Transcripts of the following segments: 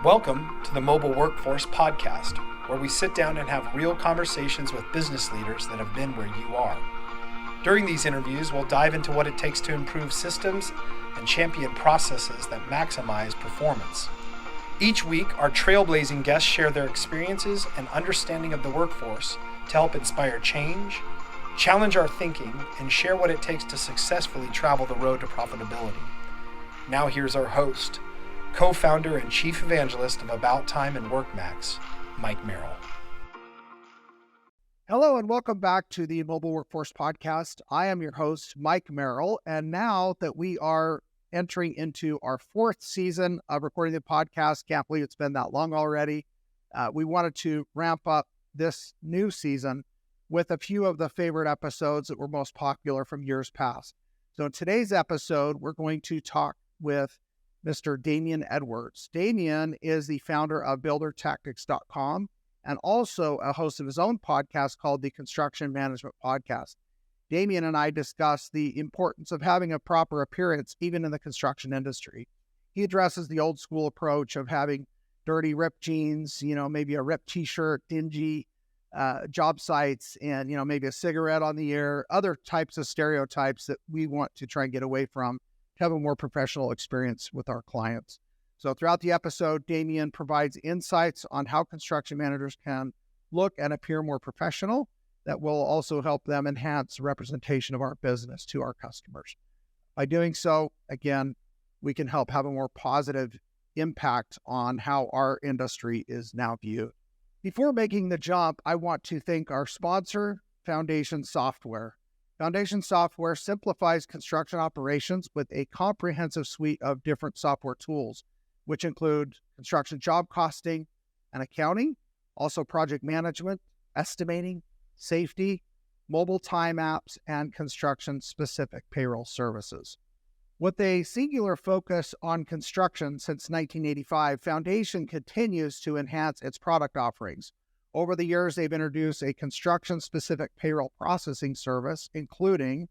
Welcome to the Mobile Workforce Podcast, where we sit down and have real conversations with business leaders that have been where you are. During these interviews, we'll dive into what it takes to improve systems and champion processes that maximize performance. Each week, our trailblazing guests share their experiences and understanding of the workforce to help inspire change, challenge our thinking, and share what it takes to successfully travel the road to profitability. Now here's our host, co-founder and chief evangelist of About Time and WorkMax, Mike Merrill. Hello and welcome back to the Mobile Workforce Podcast. I am your host, Mike Merrill, and now that we are entering into our fourth season of recording the podcast, can't believe it's been that long already, we wanted to ramp up this new season with a few of the favorite episodes that were most popular from years past. So in today's episode, we're going to talk with Mr. Damien Edwards. Damien is the founder of buildertactics.com and also a host of his own podcast called the Construction Management Podcast. Damien and I discuss the importance of having a proper appearance even in the construction industry. He addresses the old school approach of having dirty ripped jeans, maybe a ripped t-shirt, dingy job sites, and maybe a cigarette on the air, other types of stereotypes that we want to try and get away from, to have a more professional experience with our clients. So throughout the episode, Damien provides insights on how construction managers can look and appear more professional that will also help them enhance the representation of our business to our customers. By doing so, again, we can help have a more positive impact on how our industry is now viewed. Before making the jump, I want to thank our sponsor, Foundation Software. Foundation Software simplifies construction operations with a comprehensive suite of different software tools, which include construction job costing and accounting, also project management, estimating, safety, mobile time apps, and construction-specific payroll services. With a singular focus on construction since 1985, Foundation continues to enhance its product offerings. Over the years, they've introduced a construction-specific payroll processing service, including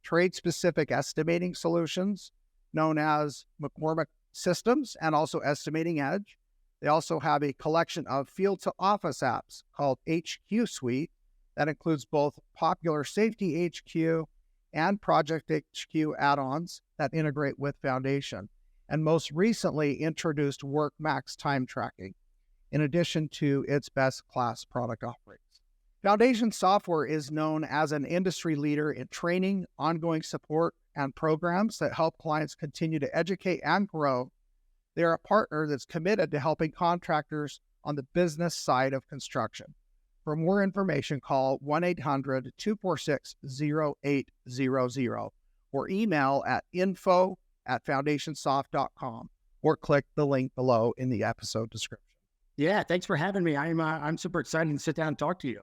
trade-specific estimating solutions known as McCormick Systems and also Estimating Edge. They also have a collection of field-to-office apps called HQ Suite that includes both popular Safety HQ and Project HQ add-ons that integrate with Foundation, and most recently introduced WorkMax time tracking, in addition to its best-class product offerings. Foundation Software is known as an industry leader in training, ongoing support, and programs that help clients continue to educate and grow. They are a partner that's committed to helping contractors on the business side of construction. For more information, call 1-800-246-0800 or email at info@foundationsoft.com or click the link below in the episode description. Yeah, thanks for having me. I'm super excited to sit down and talk to you.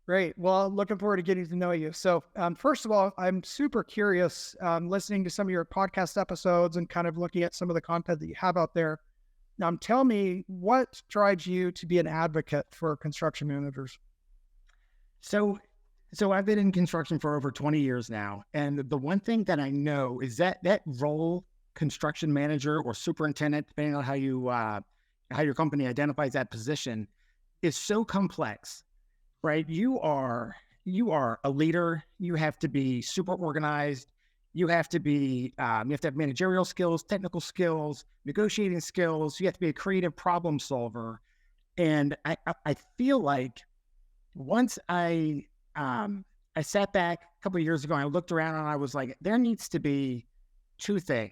Great. Well, looking forward to getting to know you. So first of all, I'm super curious listening to some of your podcast episodes and kind of looking at some of the content that you have out there. Tell me, what drives you to be an advocate for construction managers? So I've been in construction for over 20 years now. And the one thing that I know is that role, construction manager or superintendent, depending on how your company identifies that position, is so complex, right? You are a leader. You have to be super organized. You have to have managerial skills, technical skills, negotiating skills. You have to be a creative problem solver. And I feel like once I sat back a couple of years ago and I looked around and I was like, there needs to be two things.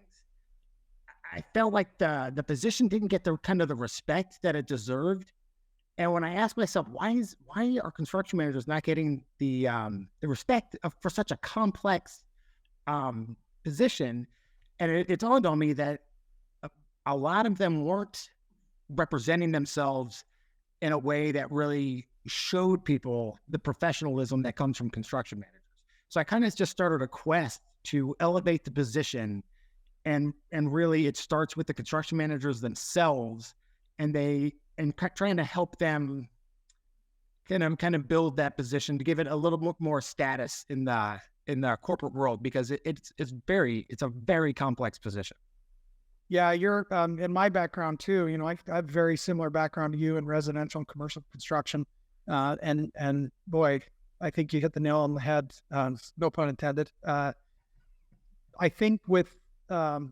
I felt like the position didn't get the kind of the respect that it deserved. And when I asked myself, why are construction managers not getting the respect for such a complex position? And it dawned on me that a lot of them weren't representing themselves in a way that really showed people the professionalism that comes from construction managers. So I kind of just started a quest to elevate the position, and really it starts with the construction managers themselves, and trying to help them kind of build that position to give it a little bit more status in the corporate world, because it's a very complex position. Yeah, you're in my background too. I have very similar background to you in residential and commercial construction, and boy, I think you hit the nail on the head. No pun intended. I think with the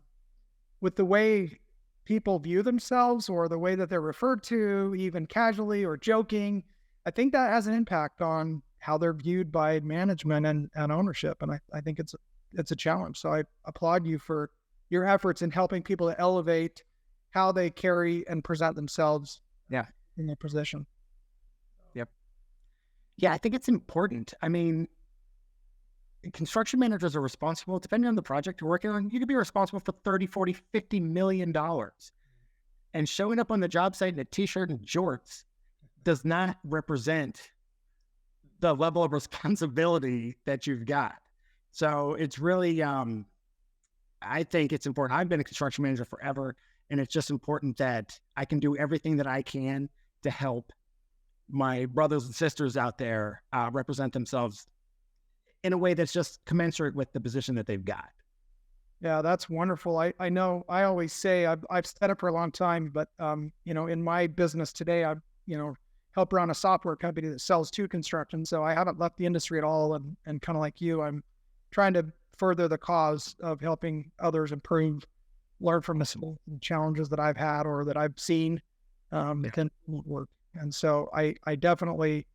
way people view themselves or the way that they're referred to, even casually or joking, I think that has an impact on how they're viewed by management and ownership. And I think it's a challenge. So I applaud you for your efforts in helping people to elevate how they carry and present themselves in their position. Yep. Yeah, I think it's important. I mean, construction managers are responsible, depending on the project you're working on, you could be responsible for 30, 40, $50 million. And showing up on the job site in a t-shirt and jorts does not represent the level of responsibility that you've got. So it's really, I think it's important. I've been a construction manager forever, and it's just important that I can do everything that I can to help my brothers and sisters out there represent themselves in a way that's just commensurate with the position that they've got. Yeah, that's wonderful. I know I always say I've said it for a long time, but in my business today, I help run a software company that sells to construction. So I haven't left the industry at all, and kind of like you, I'm trying to further the cause of helping others improve, learn from the challenges that I've had or that I've seen within work. And so I definitely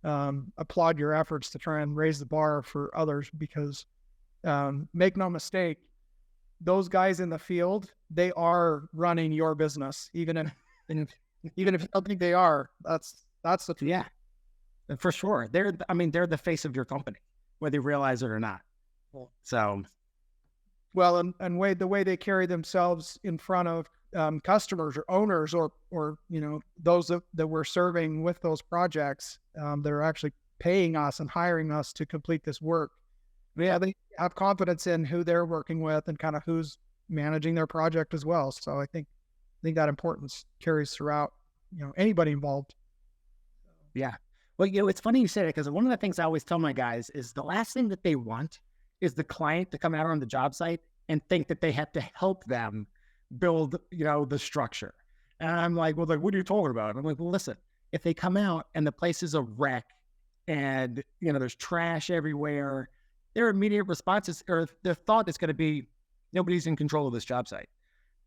applaud your efforts to try and raise the bar for others, because make no mistake, those guys in the field, they are running your business, even if you don't think they are. That's the truth. Yeah, for sure. They're the face of your company, whether you realize it or not. So, well, and the way they carry themselves in front of customers or owners or those that we're serving with those projects that are actually paying us and hiring us to complete this work. Yeah, they have confidence in who they're working with and kind of who's managing their project as well. So I think that importance carries throughout, anybody involved. Yeah. Well, it's funny you say that, because one of the things I always tell my guys is the last thing that they want is the client to come out on the job site and think that they have to help them build, the structure. And I'm like, well, what are you talking about? I'm like, well, listen, if they come out and the place is a wreck and, there's trash everywhere, their immediate response or their thought is going to be, nobody's in control of this job site.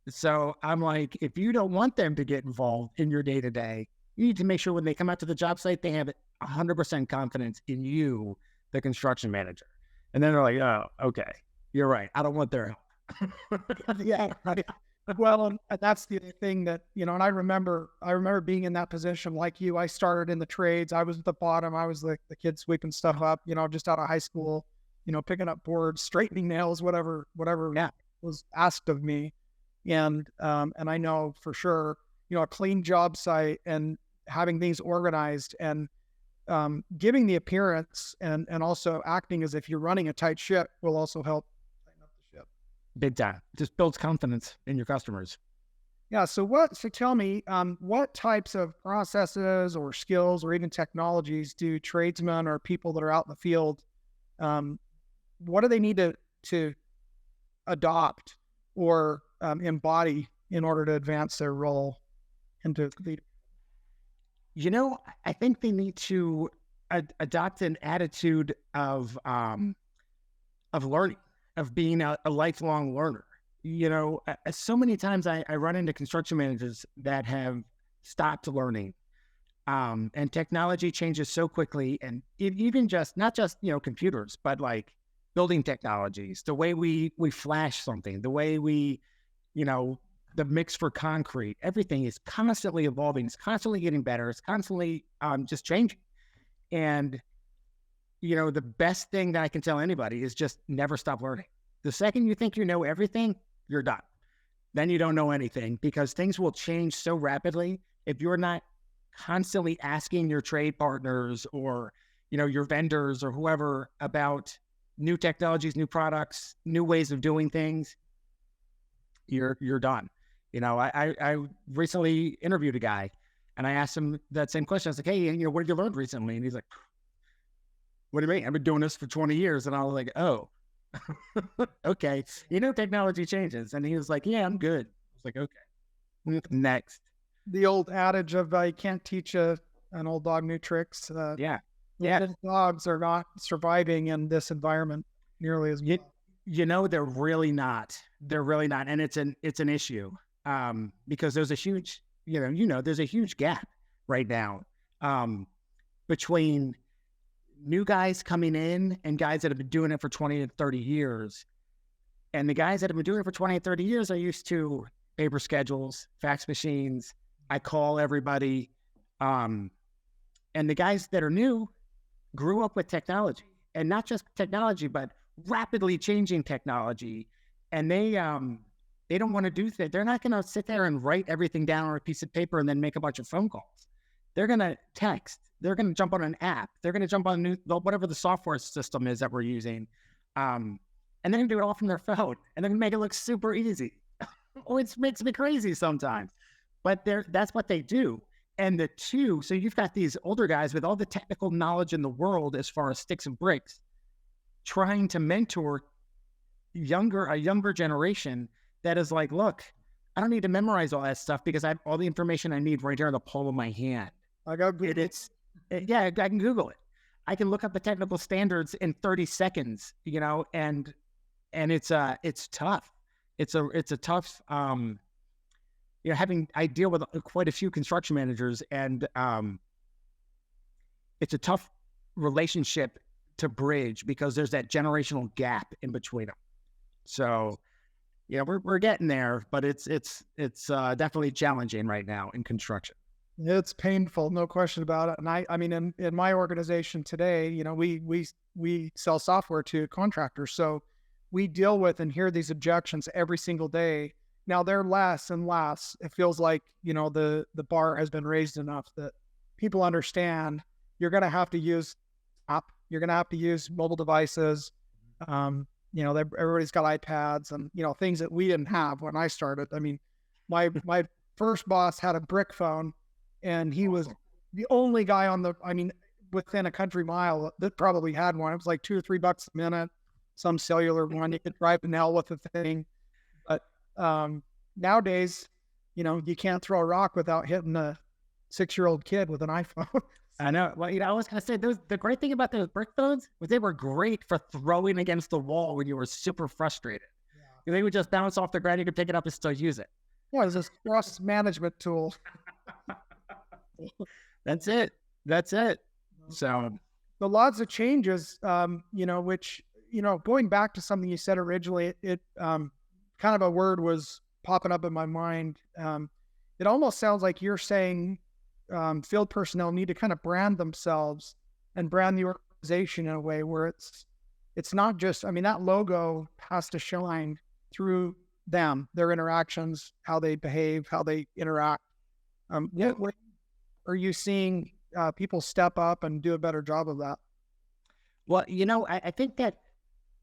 So I'm like, if you don't want them to get involved in your day-to-day, you need to make sure when they come out to the job site, they have 100% confidence in you, the construction manager. And then they're like, oh, okay, you're right. I don't want their help. Yeah. Well, and that's the thing that, and I remember being in that position like you. I started in the trades. I was at the bottom. I was the kid sweeping stuff up, just out of high school, picking up boards, straightening nails, whatever was asked of me. And I know for sure, a clean job site and having things organized and giving the appearance and also acting as if you're running a tight ship will also help tighten up the ship. Big time. Just builds confidence in your customers. Yeah. So tell me, what types of processes or skills or even technologies do tradesmen or people that are out in the field, what do they need to adopt or embody in order to advance their role into lead? I think they need to adopt an attitude of learning, of being a lifelong learner. So many times I run into construction managers that have stopped learning, and technology changes so quickly, and even not just computers, but like building technologies, the way we flash something, the way we, the mix for concrete, everything is constantly evolving. It's constantly getting better. It's constantly just changing. And, the best thing that I can tell anybody is just never stop learning. The second you think you know everything, you're done. Then you don't know anything, because things will change so rapidly. If you're not constantly asking your trade partners or, your vendors or whoever about new technologies, new products, new ways of doing things, you're done. I recently interviewed a guy and I asked him that same question. I was like, hey, what have you learned recently? And he's like, what do you mean? I've been doing this for 20 years. And I was like, oh, okay. Technology changes. And he was like, yeah, I'm good. like, okay, next. The old adage of you can't teach an old dog new tricks. Yeah. Dogs are not surviving in this environment nearly as well. They're really not. And it's an issue because there's a huge, there's a huge gap right now between new guys coming in and guys that have been doing it for 20 and 30 years. And the guys that have been doing it for 20 and 30 years are used to paper schedules, fax machines. I call everybody. And the guys that are new grew up with technology, and not just technology, but rapidly changing technology. And they don't want to do that. They're not going to sit there and write everything down on a piece of paper and then make a bunch of phone calls. They're going to text. They're going to jump on an app. They're going to jump on whatever the software system is that we're using. And they're going to do it all from their phone. And they're going to make it look super easy. It makes me crazy sometimes. But that's what they do. And so you've got these older guys with all the technical knowledge in the world as far as sticks and bricks, trying to mentor a younger generation that is like, look, I don't need to memorize all that stuff because I have all the information I need right here in the palm of my hand. I got I can Google it. I can look up the technical standards in 30 seconds, and it's tough. It's a tough, I deal with quite a few construction managers, and it's a tough relationship to bridge because there's that generational gap in between them. So, we're getting there, but it's definitely challenging right now in construction. It's painful, no question about it. And I mean, in my organization today, we sell software to contractors, so we deal with and hear these objections every single day. Now they're less and less. It feels like, the bar has been raised enough that people understand you're going to have to use app. You're going to have to use mobile devices. Everybody's got iPads and, things that we didn't have when I started. I mean, my first boss had a brick phone, and he was the only guy within a country mile that probably had one. It was like $2 or $3 a minute, some cellular one. You could drive to hell with the thing. But nowadays, you can't throw a rock without hitting a 6-year-old kid with an iPhone. I know. Well, I was going to say, the great thing about those brick phones was they were great for throwing against the wall when you were super frustrated. Yeah. They would just bounce off the ground. You could pick it up and still use it. Yeah, it was a stress management tool. That's it. So the lots of changes, which, going back to something you said originally, it kind of a word was popping up in my mind. It almost sounds like you're saying field personnel need to kind of brand themselves and brand the organization in a way where it's not just, that logo has to shine through them, their interactions, how they behave, how they interact. What are you seeing people step up and do a better job of that? Well, I think that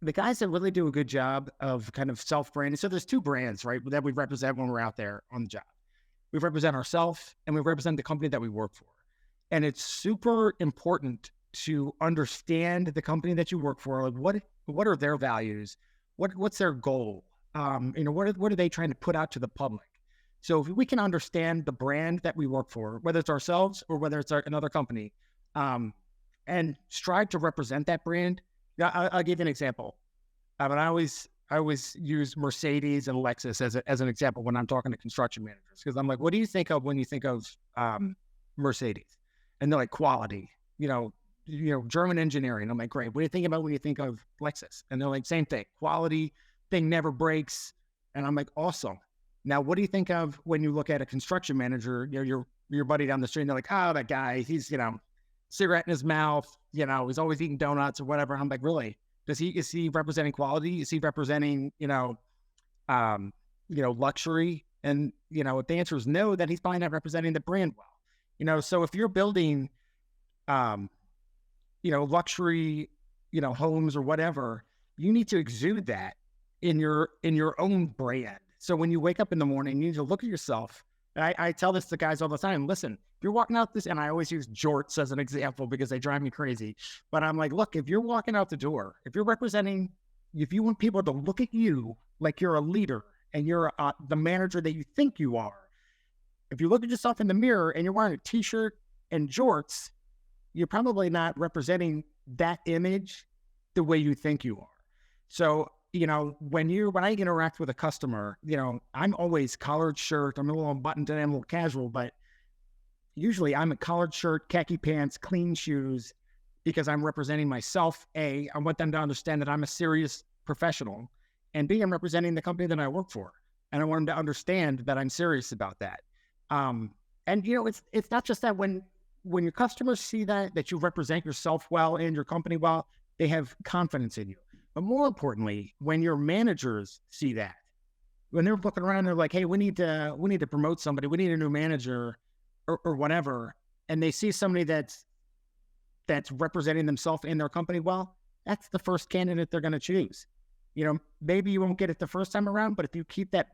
the guys that really do a good job of kind of self-branding. So there's two brands, right, that we represent when we're out there on the job. We represent ourselves and we represent the company that we work for. And it's super important to understand the company that you work for. Like what are their values? What's their goal? What are they trying to put out to the public? So if we can understand the brand that we work for, whether it's ourselves or whether it's another company, and strive to represent that brand. I'll give you an example. I always use Mercedes and Lexus as an example when I'm talking to construction managers, because I'm like, what do you think of when you think of Mercedes? And they're like, quality, German engineering. I'm like, great. What do you think about when you think of Lexus? And they're like, same thing, quality, thing never breaks. And I'm like, awesome. Now, what do you think of when you look at a construction manager, your buddy down the street, and they're like, oh, that guy, he's, cigarette in his mouth, he's always eating donuts or whatever. I'm like, really? Is he representing quality? Is he representing, luxury? And, if the answer is no, then he's probably not representing the brand well. So if you're building, luxury, homes or whatever, you need to exude that in your own brand. So when you wake up in the morning, you need to look at yourself. And I tell this to guys all the time. Listen, if you're walking out this, and I always use jorts as an example because they drive me crazy. But I'm like, look, if you're walking out the door, if you want people to look at you like you're a leader and you're the manager that you think you are, if you look at yourself in the mirror and you're wearing a t-shirt and jorts, you're probably not representing that image the way you think you are. So, when I interact with a customer, I'm always collared shirt. I'm a little buttoned down, a little casual, but usually I'm a collared shirt, khaki pants, clean shoes, because I'm representing myself. A, I want them to understand that I'm a serious professional, and B, I'm representing the company that I work for. And I want them to understand that I'm serious about that. And it's not just that when your customers see that you represent yourself well and your company well, they have confidence in you. But more importantly, when your managers see that, when they're looking around, they're like, hey, we need to promote somebody, we need a new manager or whatever, and they see somebody that's representing themselves and their company well, that's the first candidate they're going to choose. Maybe you won't get it the first time around, but if you keep that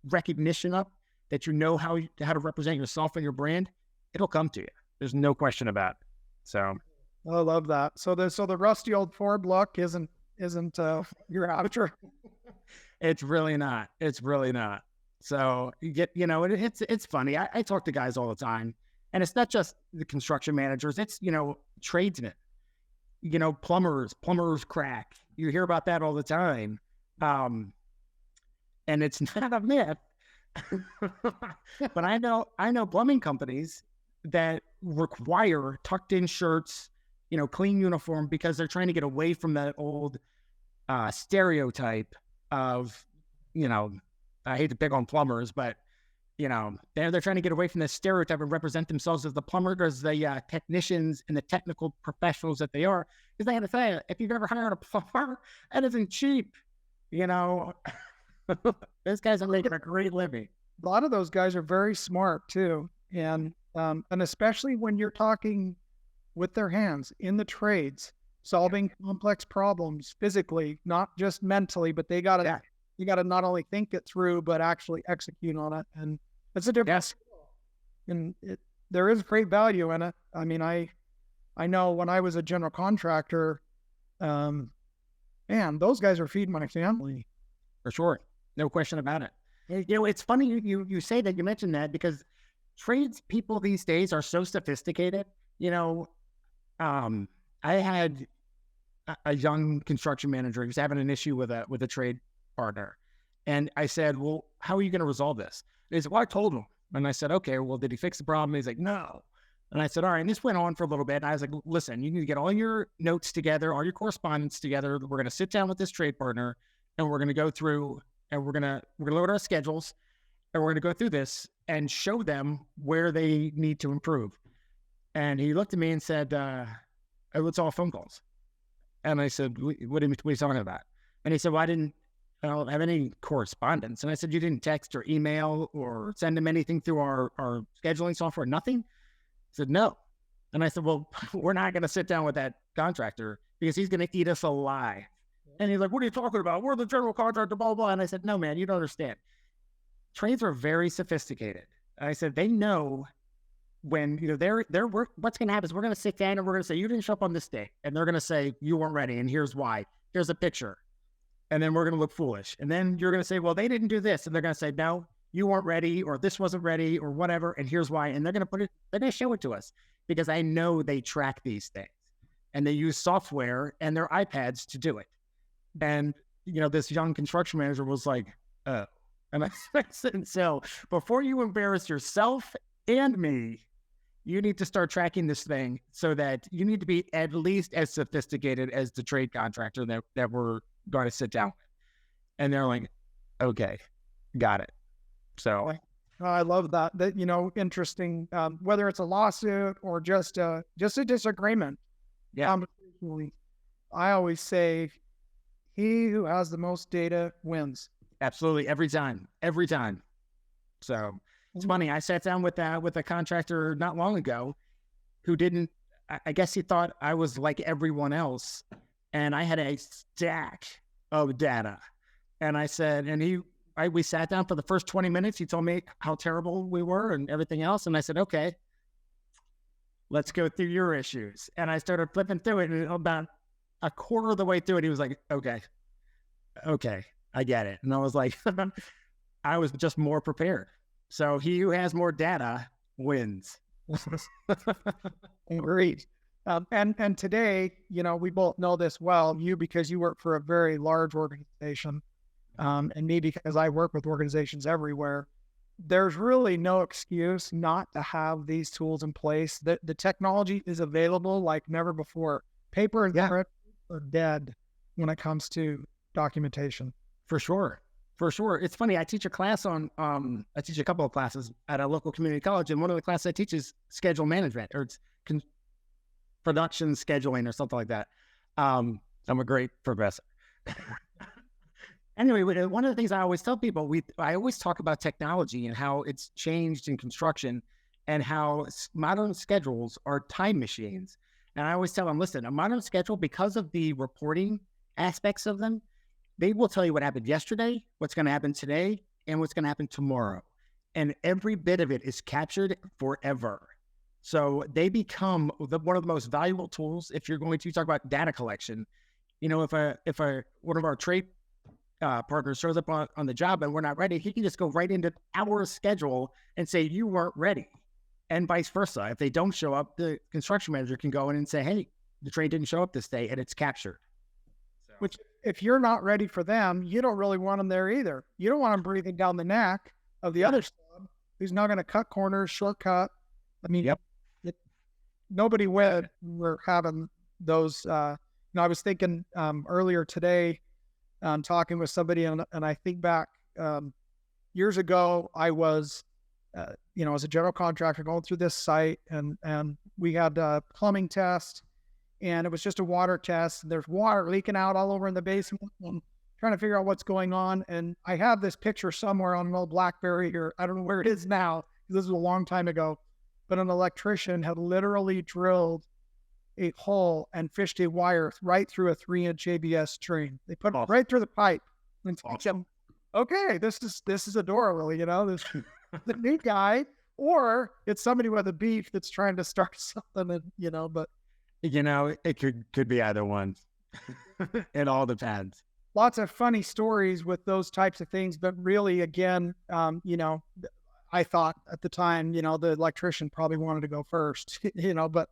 recognition up, that how to represent yourself and your brand, it'll come to you. There's no question about it. So I love that. So the rusty old Ford look isn't your amateur. It's really not. It's really not. So you get, it's funny. I talk to guys all the time, and it's not just the construction managers. It's, tradesmen, plumbers crack. You hear about that all the time. And it's not a myth, but I know plumbing companies that require tucked in shirts, clean uniform, because they're trying to get away from that old stereotype of, I hate to pick on plumbers, but they're trying to get away from this stereotype and represent themselves as the plumbers, the technicians and the technical professionals that they are. Because I got to say, if you've ever hired a plumber, that isn't cheap. Those guys are making a great living. A lot of those guys are very smart too, and especially when you're talking with their hands in the trades, solving complex problems physically, not just mentally, but you got to not only think it through, but actually execute on it. And it's a difference. Yes. And there is great value in it. I mean, I know when I was a general contractor, man, those guys are feeding my family. For sure. No question about it. It's funny you say that, you mentioned that, because trades people these days are so sophisticated. I had a young construction manager who was having an issue with a trade partner. And I said, well, how are you going to resolve this? And he said, well, I told him. And I said, okay, well, did he fix the problem? And he's like, no. And I said, all right. And this went on for a little bit. And I was like, listen, you need to get all your notes together, all your correspondence together. We're going to sit down with this trade partner, and we're going to go through, and we're going to load our schedules, and we're going to go through this and show them where they need to improve. And he looked at me and said, it's all phone calls. And I said, what are you talking about? And he said, well, I don't have any correspondence. And I said, you didn't text or email or send him anything through our scheduling software? Nothing? He said, no. And I said, well, we're not going to sit down with that contractor because he's going to eat us alive. And he's like, what are you talking about? We're the general contractor, blah, blah, blah. And I said, no, man, you don't understand. Trades are very sophisticated. And I said, they know when, what's going to happen is we're going to sit down and we're going to say, you didn't show up on this day. And they're going to say, you weren't ready. And here's why. Here's a picture. And then we're going to look foolish. And then you're going to say, well, they didn't do this. And they're going to say, no, you weren't ready, or this wasn't ready, or whatever. And here's why. And they're going to show it to us, because I know they track these things and they use software and their iPads to do it. And, this young construction manager was like, oh. And I said, so before you embarrass yourself and me, you need to start tracking this thing, so that you need to be at least as sophisticated as the trade contractor that we're going to sit down with. And they're like, okay, got it. So I love that. Interesting, whether it's a lawsuit or just a disagreement. Yeah. I always say, he who has the most data wins. Absolutely. Every time. So it's funny. I sat down with a contractor not long ago who I guess he thought I was like everyone else. And I had a stack of data. And I said, we sat down for the first 20 minutes. He told me how terrible we were and everything else. And I said, okay, let's go through your issues. And I started flipping through it. And about a quarter of the way through it, he was like, okay. I get it. And I was like, I was just more prepared. So he who has more data wins. Agreed. And today, we both know this well, you because you work for a very large organization, and me because I work with organizations everywhere. There's really no excuse not to have these tools in place. The technology is available like never before. Paper and print are dead when it comes to documentation. For sure. It's funny. I teach a class on, I teach a couple of classes at a local community college, and one of the classes I teach is schedule management, or it's production scheduling or something like that. I'm a great professor. Anyway, one of the things I always tell people, I always talk about technology and how it's changed in construction and how modern schedules are time machines. And I always tell them, listen, a modern schedule, because of the reporting aspects of them, they will tell you what happened yesterday, what's going to happen today, and what's going to happen tomorrow. And every bit of it is captured forever. So they become one of the most valuable tools if you're going to talk about data collection. If one of our trade partners shows up on the job and we're not ready, he can just go right into our schedule and say, you weren't ready. And vice versa. If they don't show up, the construction manager can go in and say, hey, the train didn't show up this day, and it's captured. Which, if you're not ready for them, you don't really want them there either. You don't want them breathing down the neck of the other sub who's not going to cut corners, shortcut. I mean, nobody went. We're having those. I was thinking earlier today, talking with somebody, and I think back years ago, I was, as a general contractor going through this site, and we had a plumbing test. And it was just a water test. And there's water leaking out all over in the basement. I'm trying to figure out what's going on. And I have this picture somewhere on an old BlackBerry, or I don't know where it is now. This was a long time ago. But an electrician had literally drilled a hole and fished a wire right through a 3-inch ABS train. They put it right through the pipe. And awesome. Okay, this is adorable, this the new guy. Or it's somebody with a beef that's trying to start something, and, but it could be either one. It all depends. Lots of funny stories with those types of things, but really, again, I thought at the time, the electrician probably wanted to go first, but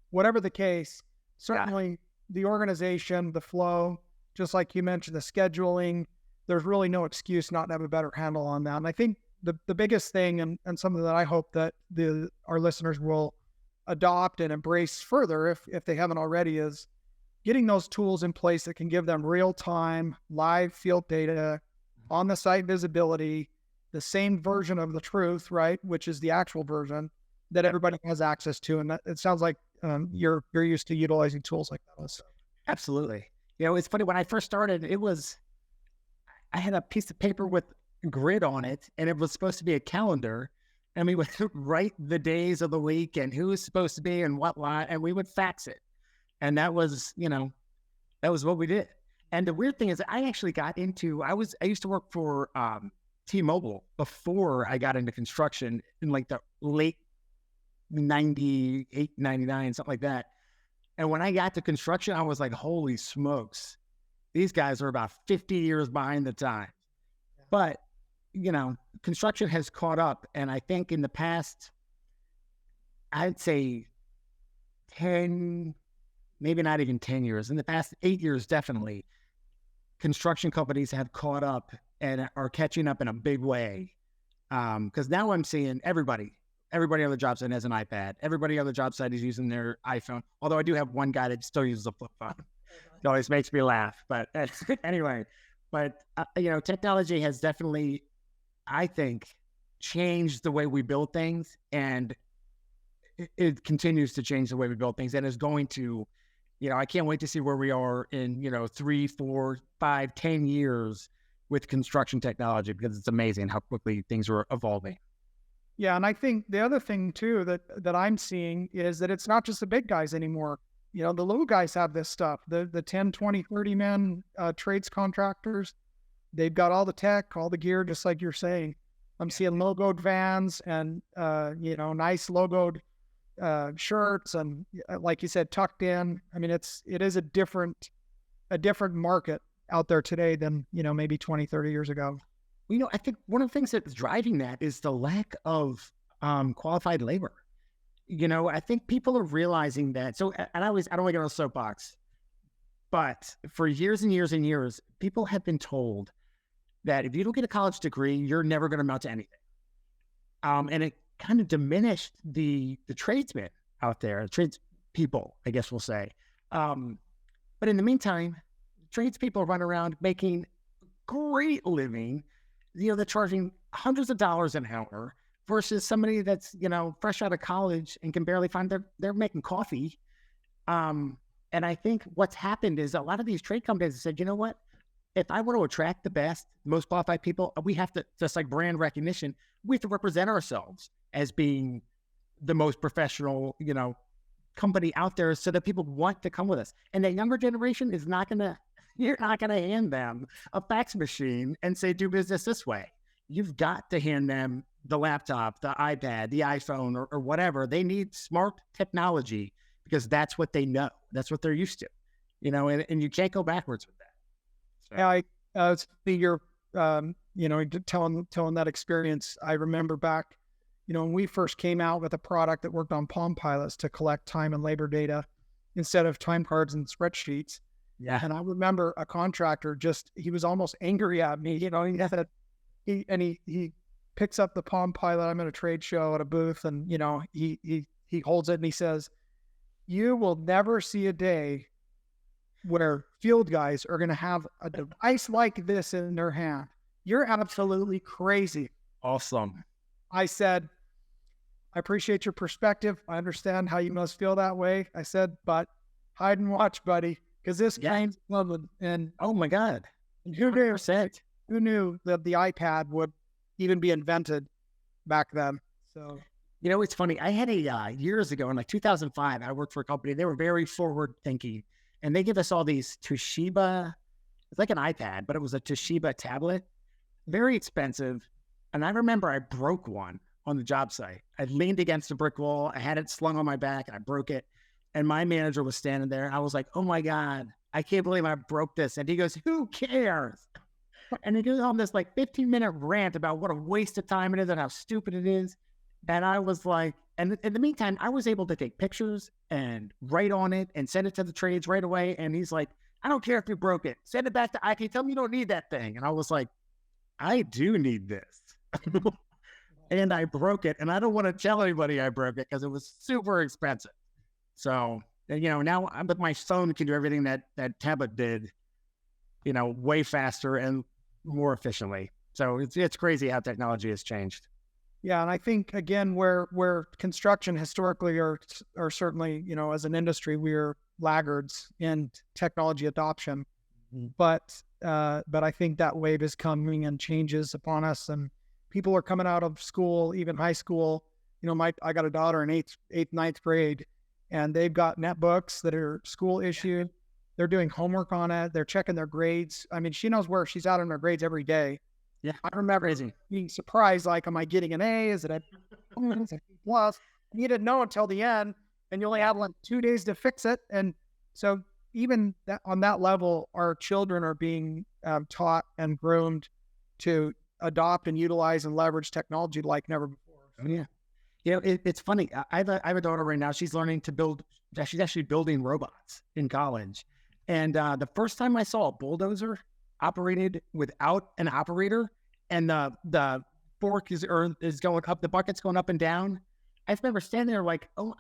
whatever the case, certainly the organization, the flow, just like you mentioned, the scheduling, there's really no excuse not to have a better handle on that. And I think the biggest thing, and something that I hope that our listeners will adopt and embrace further, if they haven't already, is getting those tools in place that can give them real-time, live field data, on-the-site visibility, the same version of the truth, right, which is the actual version that everybody has access to. And it sounds like you're used to utilizing tools like that also. Absolutely. It's funny. When I first started, I had a piece of paper with grid on it, and it was supposed to be a calendar. And we would write the days of the week and who was supposed to be and what line, and we would fax it. And that was what we did. And the weird thing is, I actually got into, I used to work for T-Mobile before I got into construction in like the late 98, 99, something like that. And when I got to construction, I was like, holy smokes, these guys are about 50 years behind the time. But construction has caught up. And I think in the past, I'd say 10, maybe not even 10 years, in the past 8 years, definitely, construction companies have caught up and are catching up in a big way. Because now I'm seeing everybody on the job site has an iPad. Everybody on the job site is using their iPhone. Although I do have one guy that still uses a flip phone. It always makes me laugh. But anyway, technology has definitely, I think, changed the way we build things, and it continues to change the way we build things, and is going to, I can't wait to see where we are in, 3, 4, 5, 10 years with construction technology, because it's amazing how quickly things are evolving. Yeah. And I think the other thing too, that I'm seeing is that it's not just the big guys anymore. The little guys have this stuff, the 10, 20, 30 man trades contractors. They've got all the tech, all the gear, just like you're saying. I'm seeing logoed vans and, nice logoed shirts, and like you said, tucked in. I mean, it is a different market out there today than, maybe 20, 30 years ago. I think one of the things that's driving that is the lack of qualified labor. I think people are realizing that. So, and I don't want to get on a soapbox, but for years and years and years, people have been told that if you don't get a college degree, you're never going to amount to anything. And it kind of diminished the tradesmen out there, tradespeople, I guess we'll say. But in the meantime, tradespeople run around making great living. They're charging hundreds of dollars an hour versus somebody that's, fresh out of college and can barely find they're making coffee. And I think what's happened is a lot of these trade companies have said, you know what? If I want to attract the best, most qualified people, we have to, just like brand recognition, we have to represent ourselves as being the most professional, company out there so that people want to come with us. And the younger generation is you're not going to hand them a fax machine and say, do business this way. You've got to hand them the laptop, the iPad, the iPhone, or whatever. They need smart technology because that's what they know. That's what they're used to, and you can't go backwards with that. So. Yeah, telling that experience. I remember back, when we first came out with a product that worked on Palm Pilots to collect time and labor data instead of time cards and spreadsheets. Yeah. And I remember a contractor he was almost angry at me, he picks up the Palm Pilot. I'm at a trade show at a booth and, he holds it and he says, you will never see a day where field guys are going to have a device like this in their hand. You're absolutely crazy. Awesome. I said, I appreciate your perspective. I understand how you must feel that way. I said, but hide and watch, buddy, because this game's coming. And oh my God. And who knew that the iPad would even be invented back then? So, it's funny. I had years ago in 2005, I worked for a company. They were very forward thinking. And they give us all these Toshiba, it's like an iPad, but it was a Toshiba tablet, very expensive. And I remember I broke one on the job site. I leaned against a brick wall. I had it slung on my back and I broke it. And my manager was standing there. I was like, oh my God, I can't believe I broke this. And he goes, who cares? And he goes on this 15-minute rant about what a waste of time it is and how stupid it is. And I was like, and in the meantime, I was able to take pictures and write on it and send it to the trades right away. And he's like, I don't care if you broke it. Send it back to IT. Tell me you don't need that thing. And I was like, I do need this. And I broke it. And I don't want to tell anybody I broke it because it was super expensive. So, now I'm with my phone can do everything that tablet did, way faster and more efficiently. So it's crazy how technology has changed. Yeah, and I think again, where construction historically are certainly, as an industry, we're laggards in technology adoption. Mm-hmm. But I think that wave is coming and changes upon us, and people are coming out of school, even high school. I got a daughter in eighth, ninth grade, and they've got netbooks that are school issued. They're doing homework on it. They're checking their grades. I mean, she knows where she's at on her grades every day. Yeah, I remember being surprised, am I getting an A? Is it a plus? You didn't know until the end, and you only had 2 days to fix it. And so even on that level, our children are being taught and groomed to adopt and utilize and leverage technology like never before. Oh, yeah. It's funny. I have a daughter right now. She's learning to build. She's actually building robots in college. And the first time I saw a bulldozer operated without an operator, and the fork is going up, the bucket's going up and down. I remember standing there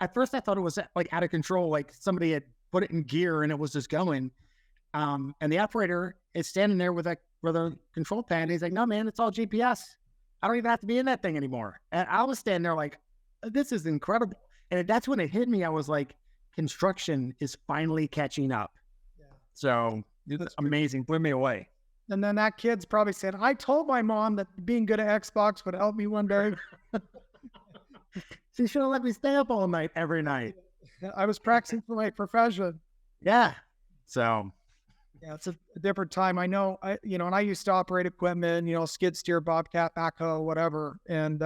at first I thought it was out of control, like somebody had put it in gear and it was just going. And the operator is standing there with a control pad. And he's like, no, man, it's all GPS. I don't even have to be in that thing anymore. And I was standing there like, this is incredible. And that's when it hit me. I was like, construction is finally catching up. Yeah. So it's amazing. Blew me away. And then that kid's probably said, I told my mom that being good at Xbox would help me one day. She should have let me stay up all night every night. I was practicing for my profession. Yeah. So. Yeah, it's a different time. I know, and I used to operate equipment, skid steer, bobcat, backhoe, whatever. And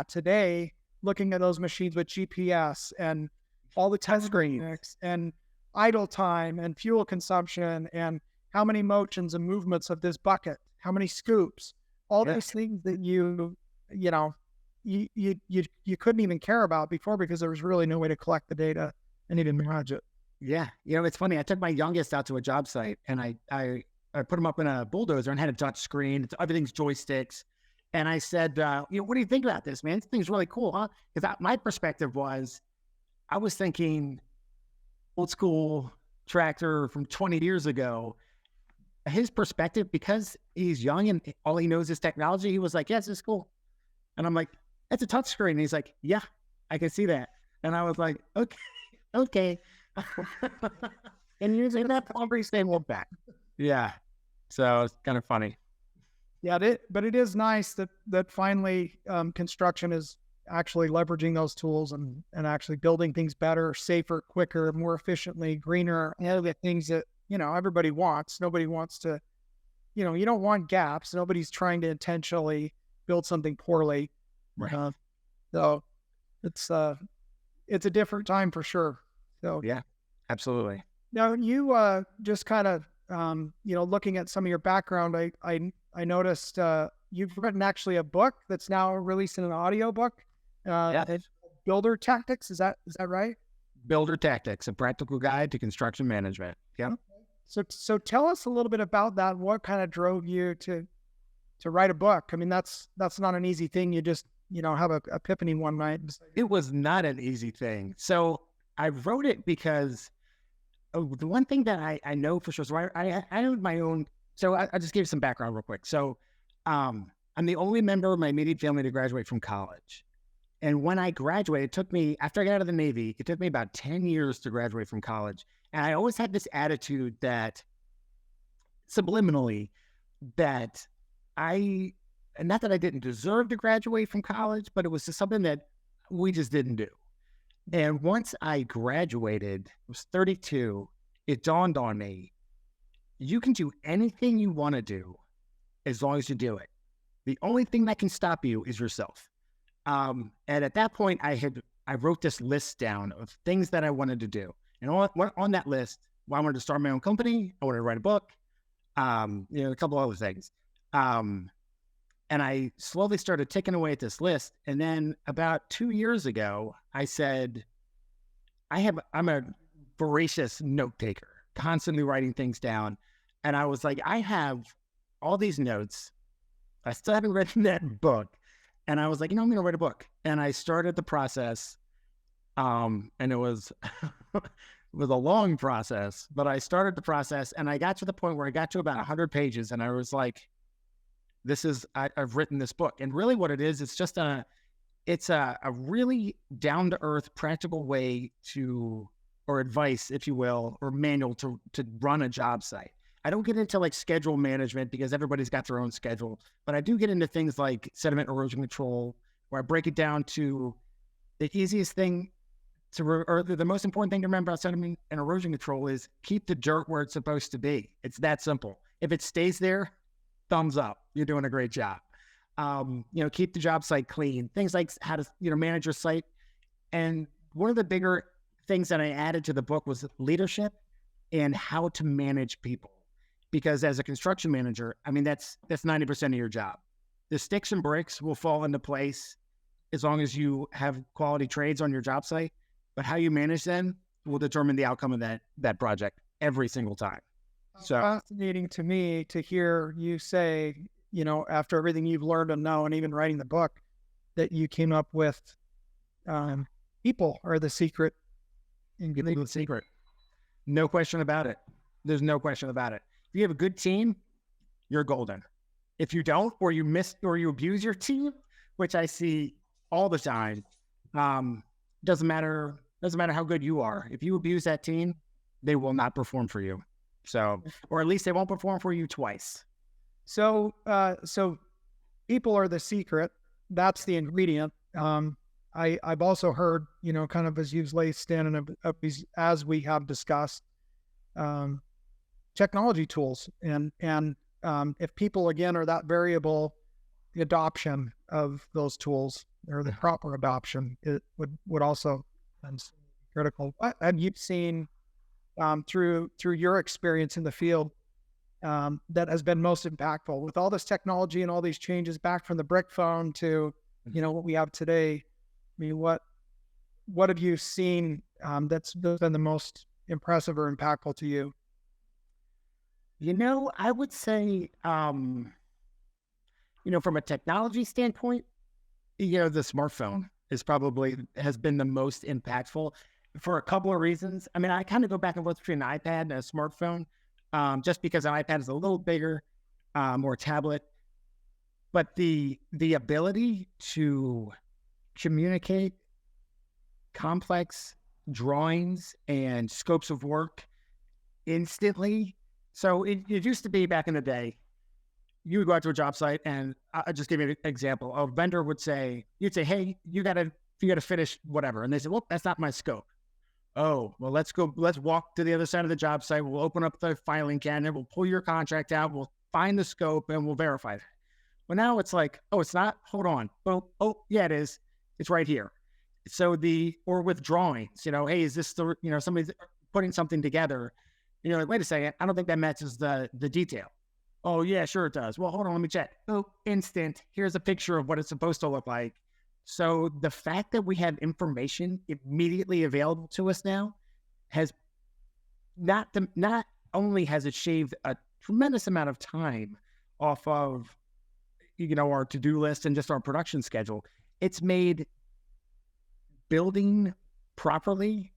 today, looking at those machines with GPS and all the touch screens and idle time and fuel consumption and how many motions and movements of this bucket, how many scoops, all these things that you couldn't even care about before because there was really no way to collect the data and even manage it. Yeah. It's funny. I took my youngest out to a job site and I put him up in a bulldozer and had a touch screen. Everything's joysticks. And I said, what do you think about this, man? This thing's really cool, huh? Because my perspective was, I was thinking old school tractor from 20 years ago. His perspective, because he's young and all he knows is technology, he was like, yes, it's cool. And I'm like, that's a touch screen. And he's like, yeah, I can see that. And I was like, okay. And using that every single back. Yeah. So it's kind of funny. Yeah, but it is nice that finally construction is actually leveraging those tools and actually building things better, safer, quicker, more efficiently, greener, all the things that, everybody wants. Nobody wants to, you don't want gaps. Nobody's trying to intentionally build something poorly. Right. So it's a different time for sure. So yeah, absolutely. Now you just kind of looking at some of your background, I noticed you've written actually a book that's now released in an audio book. Builder Tactics, is that right? Builder Tactics, a practical guide to construction management. Yeah. So tell us a little bit about that. What kind of drove you to write a book? I mean, that's not an easy thing. You just have a epiphany one night. It was not an easy thing. So I wrote it because the one thing that I know for sure, so I owned my own. So I just give you some background real quick. So I'm the only member of my immediate family to graduate from college. And when I graduated, after I got out of the Navy, it took me about 10 years to graduate from college. And I always had this attitude that subliminally that not that I didn't deserve to graduate from college, but it was just something that we just didn't do. And once I graduated, I was 32, it dawned on me, you can do anything you want to do as long as you do it. The only thing that can stop you is yourself. And at that point, I wrote this list down of things that I wanted to do. And on that list, I wanted to start my own company. I wanted to write a book, a couple other things. And I slowly started ticking away at this list. And then about 2 years ago, I said, I'm a voracious note taker, constantly writing things down. And I was like, I have all these notes. I still haven't written that book. And I was like, I'm going to write a book. And I started the process. And it was, it was a long process, but I started the process and I got to the point where I got to about 100 pages and I was like, I've written this book. And really what it is, it's a really down to earth, practical way or advice, if you will, or manual to run a job site. I don't get into like schedule management because everybody's got their own schedule, but I do get into things like sediment erosion control, where I break it down to the easiest thing or the most important thing to remember about sediment and erosion control is keep the dirt where it's supposed to be. It's that simple. If it stays there, thumbs up. You're doing a great job. Keep the job site clean. Things like how to, manage your site. And one of the bigger things that I added to the book was leadership and how to manage people. Because as a construction manager, that's 90% of your job. The sticks and bricks will fall into place as long as you have quality trades on your job site. But how you manage them will determine the outcome of that project every single time. So fascinating to me to hear you say, after everything you've learned and know, and even writing the book, that you came up with people are the secret. The secret. No question about it. There's no question about it. If you have a good team, you're golden. If you don't, or you miss, or you abuse your team, which I see all the time, doesn't matter how good you are. If you abuse that team, they will not perform for you. So, or at least they won't perform for you twice. So people are the secret. That's the ingredient. I've also heard, kind of as you've laced in and as we have discussed, technology tools and if people again are that variable, the adoption of those tools or the proper adoption, it would also be critical. What have you seen through your experience in the field? that has been most impactful with all this technology and all these changes back from the brick phone to, what we have today? I mean, what have you seen that's been the most impressive or impactful to you? I would say, from a technology standpoint, the smartphone has been the most impactful for a couple of reasons. I mean, I kind of go back and forth between an iPad and a smartphone, just because an iPad is a little bigger, more tablet, but the ability to communicate complex drawings and scopes of work instantly. So it used to be back in the day, you would go out to a job site, and I'll just give you an example. A vendor would say, hey, you gotta finish whatever. And they said, well, that's not my scope. Oh, well, let's walk to the other side of the job site. We'll open up the filing cabinet. We'll pull your contract out. We'll find the scope and we'll verify it. Well, now it's like, oh, it's not, hold on. Oh, yeah, it is. It's right here. So or with drawings, hey, is this somebody's putting something together? Wait a second. I don't think that matches the detail. Oh, yeah, sure it does. Well, hold on, let me check. Oh, instant. Here's a picture of what it's supposed to look like. So the fact that we have information immediately available to us now has not only has it shaved a tremendous amount of time off of, our to-do list and just our production schedule, it's made building properly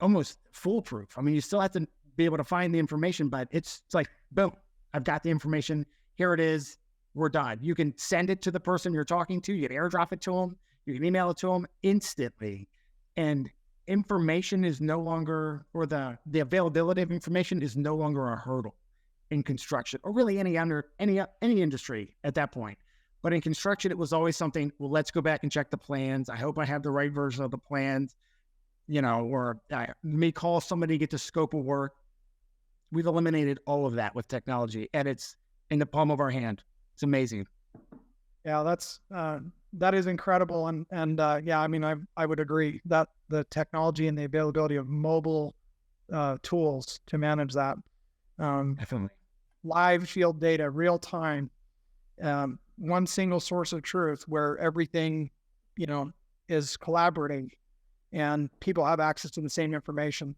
almost foolproof. I mean, you still have to be able to find the information, but it's like, boom, I've got the information. Here it is. We're done. You can send it to the person you're talking to. You can airdrop it to them. You can email it to them instantly. And information is no longer, or the availability of information is no longer a hurdle in construction, or really any industry at that point. But in construction, it was always something, well, let's go back and check the plans. I hope I have the right version of the plans, or let me call somebody to get the scope of work. We've eliminated all of that with technology, and it's in the palm of our hand. It's amazing. Yeah, that is incredible. And yeah, I mean, I would agree that the technology and the availability of mobile tools to manage that, Definitely. Live field data, real time, one single source of truth where everything, is collaborating and people have access to the same information.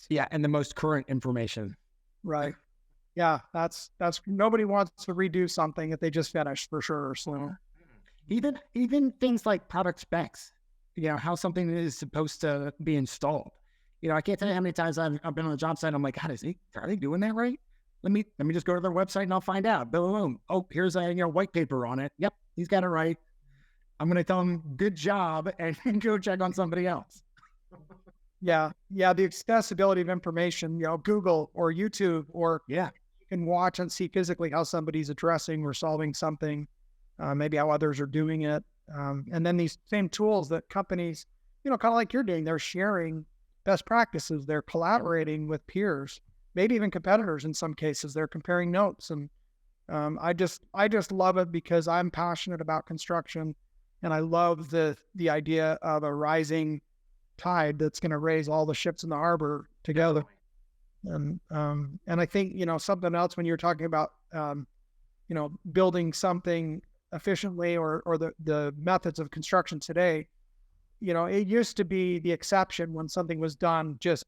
Yeah, and the most current information. Right. Yeah, that's nobody wants to redo something that they just finished, for sure. So even things like product specs, how something is supposed to be installed. I can't tell you how many times I've been on a job site. I'm like, God, are they doing that right? Let me just go to their website and I'll find out. Boom. Oh, here's a white paper on it. Yep, he's got it right. I'm going to tell him good job and go check on somebody else. Yeah. The accessibility of information, Google or YouTube, or you can watch and see physically how somebody's addressing or solving something, maybe how others are doing it. And then these same tools that companies, kind of like you're doing, they're sharing best practices. They're collaborating with peers, maybe even competitors in some cases. They're comparing notes. And I just love it because I'm passionate about construction, and I love the idea of a rising tide that's going to raise all the ships in the harbor together. And I think, something else when you're talking about, building something efficiently or the methods of construction today, it used to be the exception when something was done just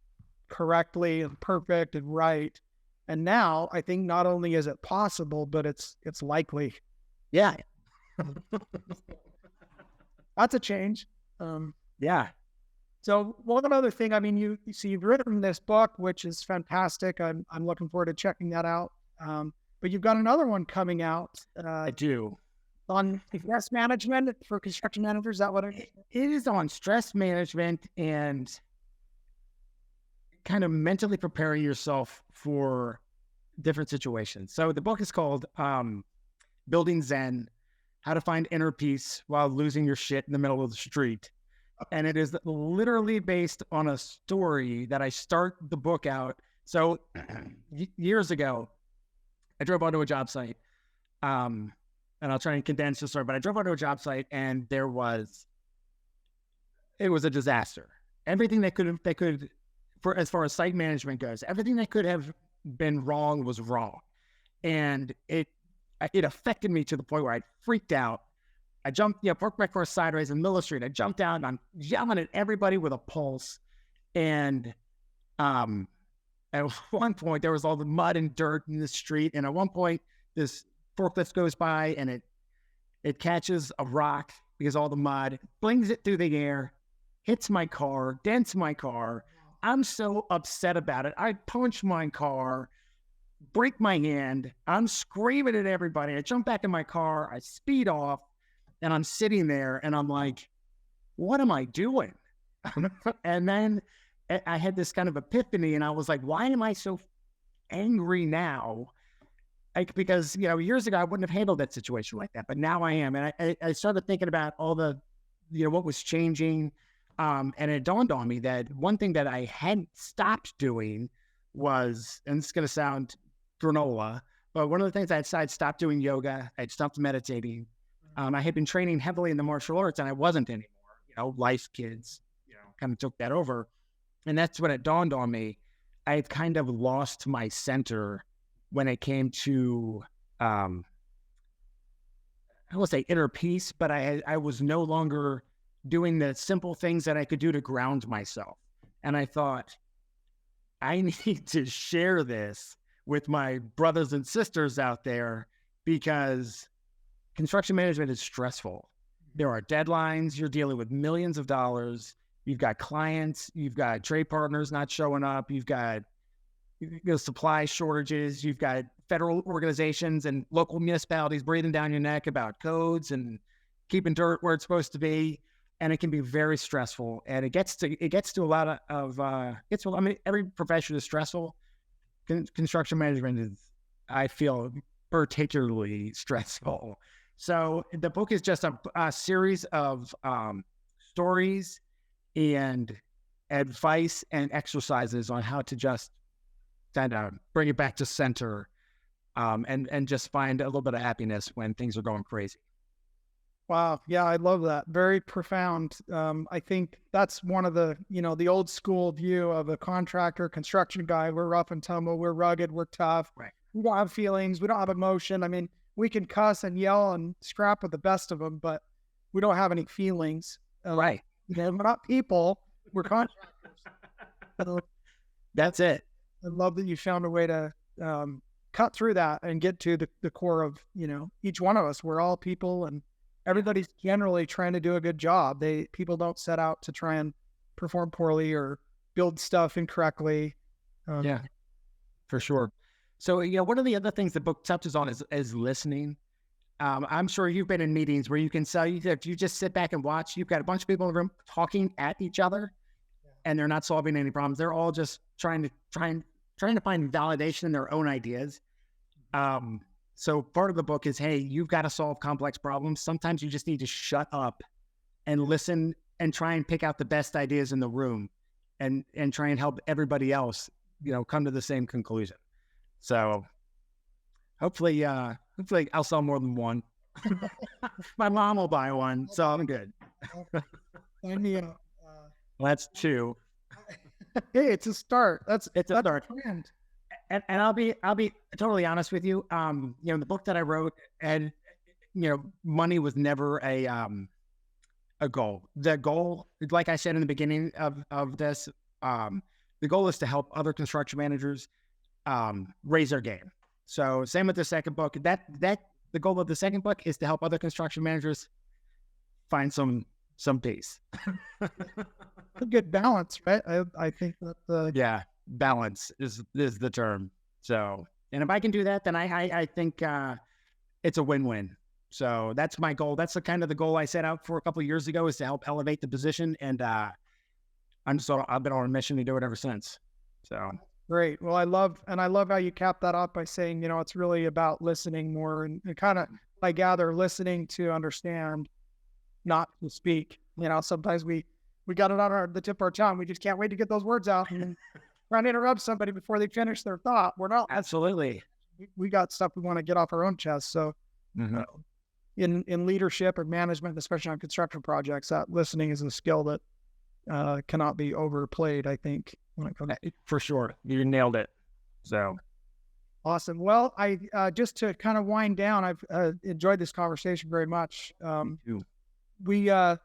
correctly and perfect and right. And now I think not only is it possible, but it's likely. Yeah. That's a change. Yeah. So one other thing, I mean, you've written this book, which is fantastic. I'm looking forward to checking that out. But you've got another one coming out. I do. On stress management for construction managers. Is that what it is? It is on stress management and kind of mentally preparing yourself for different situations. So the book is called Building Zen: How to Find Inner Peace While Losing Your Shit in the Middle of the Street. And it is literally based on a story that I start the book out. So years ago, I drove onto a job site, and I'll try and condense the story, but I drove onto a job site and it was a disaster. Everything they could for as far as site management goes. Everything that could have been wrong was wrong. And it affected me to the point where I freaked out. I jumped, parked my car sideways in the middle of the street. I jumped out and I'm yelling at everybody with a pulse. And at one point, there was all the mud and dirt in the street. And at one point, this forklift goes by and it catches a rock because all the mud, flings it through the air, hits my car, dents my car. I'm so upset about it. I punch my car, break my hand. I'm screaming at everybody. I jump back in my car. I speed off. And I'm sitting there and I'm like, what am I doing? And then I had this kind of epiphany and I was like, why am I so angry now? Because, years ago, I wouldn't have handled that situation like that, but now I am. And I started thinking about all the, what was changing. And it dawned on me that one thing that I hadn't stopped doing was, and this is going to sound granola, but one of the things I'd stopped doing yoga. I'd stopped meditating. I had been training heavily in the martial arts and I wasn't anymore, life kids, kind of took that over. And that's when it dawned on me. I had kind of lost my center when it came to, I won't say inner peace, but I was no longer doing the simple things that I could do to ground myself. And I thought, I need to share this with my brothers and sisters out there because construction management is stressful. There are deadlines. You're dealing with millions of dollars. You've got clients. You've got trade partners not showing up. You've got supply shortages. You've got federal organizations and local municipalities breathing down your neck about codes and keeping dirt where it's supposed to be. And it can be very stressful. And it gets to a lot of every profession is stressful. Construction management is, I feel, particularly stressful. So the book is just a series of stories and advice and exercises on how to just kind of bring it back to center and just find a little bit of happiness when things are going crazy. Wow. Yeah, I love that. Very profound. I think that's one of the, the old school view of a contractor, construction guy. We're rough and tumble. We're rugged. We're tough. Right. We don't have feelings. We don't have emotion. I mean, we can cuss and yell and scrap with the best of them, but we don't have any feelings. Right. We're not people. We're contractors. That's it. I love that you found a way to cut through that and get to the core of, each one of us. We're all people and everybody's generally trying to do a good job. People don't set out to try and perform poorly or build stuff incorrectly. Yeah, for sure. So, one of the other things the book touches on is listening. I'm sure you've been in meetings where you can tell if you just sit back and watch, you've got a bunch of people in the room talking at each other and they're not solving any problems. They're all just trying to find validation in their own ideas. So part of the book is, hey, you've got to solve complex problems. Sometimes you just need to shut up and listen and try and pick out the best ideas in the room and try and help everybody else, come to the same conclusion. So hopefully I'll sell more than one. My mom will buy one, so I'm good. Well, that's two. Hey, it's a start. It's a start. Trend. And I'll be totally honest with you. The book that I wrote, and money was never a goal. The goal, like I said in the beginning of this, the goal is to help other construction managers raise their game. So same with the second book. That the goal of the second book is to help other construction managers find some peace. A good balance, right? I think that balance is the term. So, and if I can do that, then I think it's a win-win. So that's my goal. That's the kind of the goal I set out for a couple of years ago, is to help elevate the position. And I've been on a mission to do it ever since. So great. Well, I love how you cap that off by saying, it's really about listening more and kind of, I gather, listening to understand, not to speak. Sometimes we got it on the tip of our tongue. We just can't wait to get those words out and trying to interrupt somebody before they finish their thought. We're not. Absolutely. We got stuff we want to get off our own chest. So in leadership or management, especially on construction projects, that listening is a skill that cannot be overplayed, I think. For sure. You nailed it. So Awesome. Well, I just to kind of wind down, I've enjoyed this conversation very much. me too. We, I'm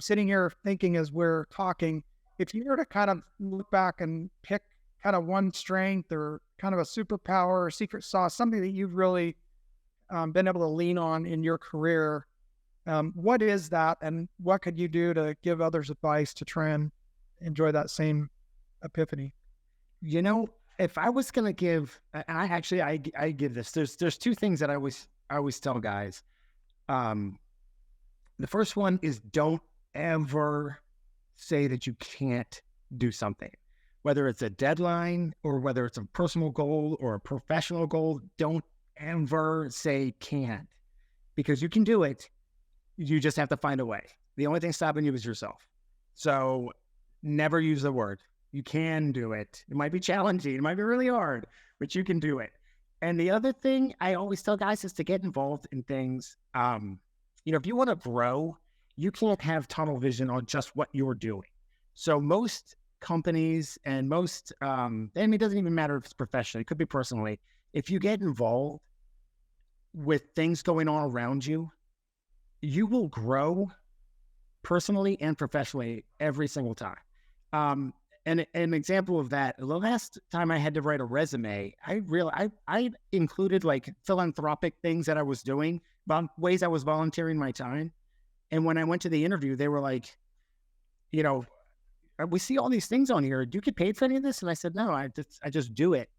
sitting here thinking as we're talking, if you were to kind of look back and pick kind of one strength or kind of a superpower or secret sauce, something that you've really been able to lean on in your career, what is that, and what could you do to give others advice to try and enjoy that same epiphany? If I was going to give, I give this, there's two things that I always tell guys. The first one is don't ever say that you can't do something, whether it's a deadline or whether it's a personal goal or a professional goal. Don't ever say can't, because you can do it. You just have to find a way. The only thing stopping you is yourself. So never use the word. You can do it. It might be challenging. It might be really hard, but you can do it. And the other thing I always tell guys is to get involved in things. If you want to grow, you can't have tunnel vision on just what you're doing. So most companies and most, it doesn't even matter if it's professionally, it could be personally. If you get involved with things going on around you, you will grow personally and professionally every single time. And an example of that, the last time I had to write a resume, I included like philanthropic things that I was doing, ways I was volunteering my time. And when I went to the interview, they were like, we see all these things on here. Do you get paid for any of this? And I said, no, I just do it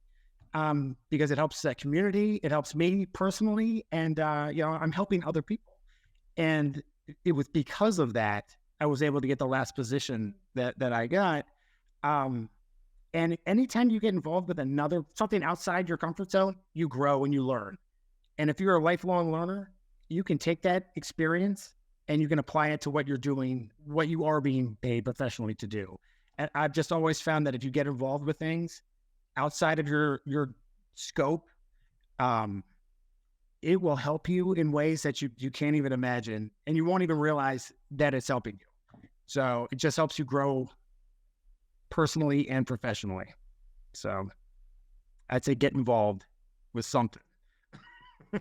because it helps the community. It helps me personally. And, I'm helping other people. And it was because of that, I was able to get the last position that I got. And anytime you get involved with something outside your comfort zone, you grow and you learn. And if you're a lifelong learner, you can take that experience and you can apply it to what you're doing, what you are being paid professionally to do. And I've just always found that if you get involved with things outside of your scope, it will help you in ways that you can't even imagine, and you won't even realize that it's helping you. So it just helps you grow personally and professionally. So I'd say get involved with something.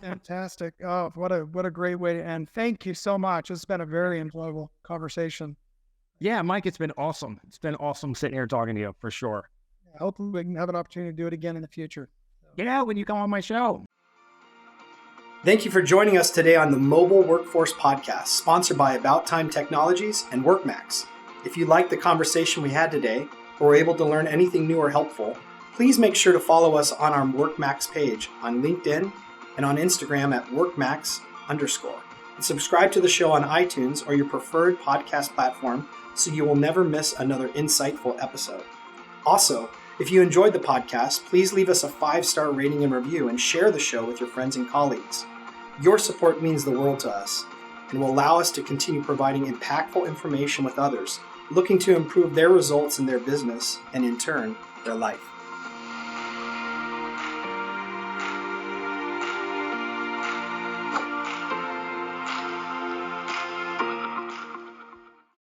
Fantastic. Oh, what a great way to end. Thank you so much. It's been a very enjoyable conversation. Yeah, Mike, it's been awesome. It's been awesome sitting here talking to you for sure. Hopefully we can have an opportunity to do it again in the future. Yeah, when you come on my show. Thank you for joining us today on the Mobile Workforce Podcast, sponsored by About Time Technologies and WorkMax. If you liked the conversation we had today, or were able to learn anything new or helpful, please make sure to follow us on our WorkMax page on LinkedIn and on Instagram at WorkMax_. And subscribe to the show on iTunes or your preferred podcast platform so you will never miss another insightful episode. Also, if you enjoyed the podcast, please leave us a 5-star rating and review and share the show with your friends and colleagues. Your support means the world to us and will allow us to continue providing impactful information with others looking to improve their results in their business and, in turn, their life.